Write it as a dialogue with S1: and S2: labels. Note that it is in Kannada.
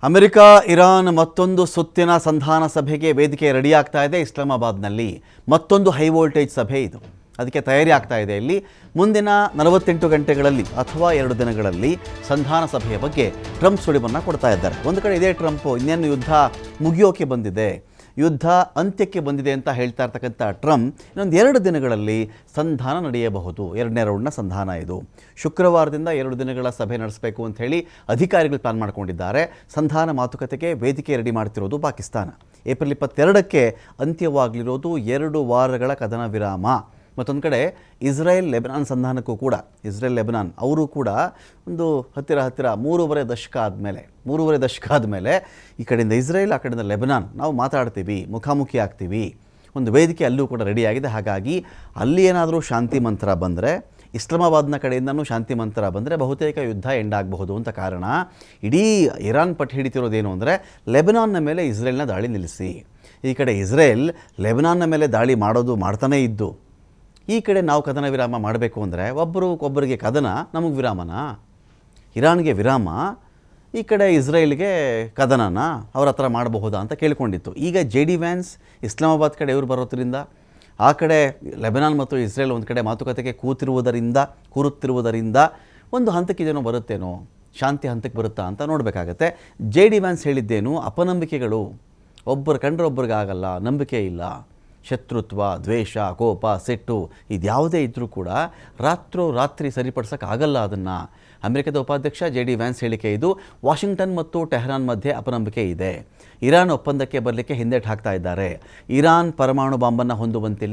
S1: ಅಮೆರಿಕ ಇರಾನ್ ಮತ್ತೊಂದು ಸುತ್ತಿನ ಸಂಧಾನ ಸಭೆಗೆ ವೇದಿಕೆ ರೆಡಿ ಆಗ್ತಾ ಇದೆ. ಇಸ್ಲಾಮಾಬಾದ್ನಲ್ಲಿ ಮತ್ತೊಂದು ಹೈ ವೋಲ್ಟೇಜ್ ಸಭೆ ಇದು. ಅದಕ್ಕೆ ತಯಾರಿ ಆಗ್ತಾ ಇದೆ. ಇಲ್ಲಿ ಮುಂದಿನ 48 ಗಂಟೆಗಳಲ್ಲಿ ಅಥವಾ 2 ದಿನಗಳಲ್ಲಿ ಸಂಧಾನ ಸಭೆಯ ಬಗ್ಗೆ ಟ್ರಂಪ್ ಸುಳಿವನ್ನು ಕೊಡ್ತಾ ಇದ್ದಾರೆ. ಒಂದು ಕಡೆ ಇದೇ ಟ್ರಂಪ್ ಇನ್ನೇನು ಯುದ್ಧ ಮುಗಿಯೋಕೆ ಬಂದಿದೆ, ಯುದ್ಧ ಅಂತ್ಯಕ್ಕೆ ಬಂದಿದೆ ಅಂತ ಹೇಳ್ತಾ ಇರ್ತಕ್ಕಂಥ ಟ್ರಂಪ್ ಇನ್ನೊಂದು 2 ದಿನಗಳಲ್ಲಿ ಸಂಧಾನ ನಡೆಯಬಹುದು. 2ನೇ ರೌಂಡ್ನ ಸಂಧಾನ ಇದು. ಶುಕ್ರವಾರದಿಂದ 2 ದಿನಗಳ ಸಭೆ ನಡೆಸಬೇಕು ಅಂತ ಹೇಳಿ ಅಧಿಕಾರಿಗಳು ಪ್ಲಾನ್ ಮಾಡ್ಕೊಂಡಿದ್ದಾರೆ. ಸಂಧಾನ ಮಾತುಕತೆಗೆ ವೇದಿಕೆ ರೆಡಿ ಮಾಡ್ತಿರೋದು ಪಾಕಿಸ್ತಾನ. ಏಪ್ರಿಲ್ 22ಕ್ಕೆ ಅಂತ್ಯವಾಗಲಿರೋದು 2 ವಾರಗಳ ಕದನ ವಿರಾಮ. ಮತ್ತೊಂದು ಕಡೆ ಇಸ್ರೇಲ್ ಲೆಬನಾನ್ ಸಂಧಾನಕ್ಕೂ ಕೂಡ ಲೆಬನಾನ್ ಅವರು ಕೂಡ ಒಂದು ಹತ್ತಿರ 3.5 ದಶಕ ಆದಮೇಲೆ ಈ ಕಡೆಯಿಂದ ಇಸ್ರೇಲ್, ಆ ಕಡೆಯಿಂದ ಲೆಬನಾನ್ ನಾವು ಮಾತಾಡ್ತೀವಿ, ಮುಖಾಮುಖಿ ಆಗ್ತೀವಿ, ಒಂದು ವೇದಿಕೆ ಅಲ್ಲೂ ಕೂಡ ರೆಡಿಯಾಗಿದೆ. ಹಾಗಾಗಿ ಅಲ್ಲಿ ಏನಾದರೂ ಶಾಂತಿ ಮಂತ್ರ ಬಂದರೆ, ಇಸ್ಲಾಮಾಬಾದ್ನ ಕಡೆಯಿಂದನೂ ಶಾಂತಿ ಮಂತ್ರ ಬಂದರೆ ಬಹುತೇಕ ಯುದ್ಧ ಎಂಡ್ ಆಗಬಹುದು ಅಂತ ಕಾರಣ. ಇಡೀ ಇರಾನ್ ಪಟ್ಟು ಹಿಡಿತಿರೋದೇನು ಅಂದರೆ ಲೆಬನಾನ್ನ ಮೇಲೆ ಇಸ್ರೇಲ್ನ ದಾಳಿ ನಿಲ್ಲಿಸಿ. ಈ ಕಡೆ ಇಸ್ರೇಲ್ ಲೆಬನಾನ್ನ ಮೇಲೆ ದಾಳಿ ಮಾಡ್ತಾನೇ ಇದ್ದು, ಈ ಕಡೆ ನಾವು ಕದನ ವಿರಾಮ ಮಾಡಬೇಕು ಅಂದರೆ ಒಬ್ಬರಿಗೆ ಕದನ, ನಮಗೆ ವಿರಾಮನ, ಇರಾನ್ಗೆ ವಿರಾಮ, ಈ ಕಡೆ ಇಸ್ರೇಲ್ಗೆ ಕದನನ ಅವ್ರ ಹತ್ರ ಮಾಡಬಹುದಾ ಅಂತ ಕೇಳ್ಕೊಂಡಿತ್ತು. ಈಗ JD ವ್ಯಾನ್ಸ್ ಇಸ್ಲಾಮಾಬಾದ್ ಕಡೆ ಇವರು ಬರೋದ್ರಿಂದ, ಆ ಕಡೆ ಲೆಬನಾನ್ ಮತ್ತು ಇಸ್ರೇಲ್ ಒಂದು ಕಡೆ ಮಾತುಕತೆಗೆ ಕೂರುತ್ತಿರುವುದರಿಂದ ಒಂದು ಹಂತಕ್ಕೆ ಇದೇನೋ ಬರುತ್ತೇನೋ, ಶಾಂತಿ ಹಂತಕ್ಕೆ ಬರುತ್ತಾ ಅಂತ ನೋಡಬೇಕಾಗತ್ತೆ. JD ವ್ಯಾನ್ಸ್ ಹೇಳಿದ್ದೇನು, ಅಪನಂಬಿಕೆಗಳು, ಒಬ್ಬರು ಕಂಡ್ರೆ ಒಬ್ಬರಿಗೆ ಆಗಲ್ಲ, ನಂಬಿಕೆ ಇಲ್ಲ, ಶತ್ರುತ್ವ, ದ್ವೇಷ, ಕೋಪ, ಸಿಟ್ಟು ಇದ್ಯಾವುದೇ ಇದ್ದರೂ ಕೂಡ ರಾತ್ರಿ ಸರಿಪಡಿಸೋಕ್ಕಾಗಲ್ಲ ಅದನ್ನು. ಅಮೆರಿಕದ ಉಪಾಧ್ಯಕ್ಷ JD ವ್ಯಾನ್ಸ್ ಹೇಳಿಕೆ ಇದು. ವಾಷಿಂಗ್ಟನ್ ಮತ್ತು ಟೆಹರಾನ್ ಮಧ್ಯೆ ಅಪನಂಬಿಕೆ ಇದೆ. ಇರಾನ್ ಒಪ್ಪಂದಕ್ಕೆ ಬರಲಿಕ್ಕೆ ಹಿಂದೇಟು ಹಾಕ್ತಾ ಇದ್ದಾರೆ. ಇರಾನ್ ಪರಮಾಣು ಬಾಂಬನ್ನು ಹೊಂದುವಂತಿಲ್ಲ,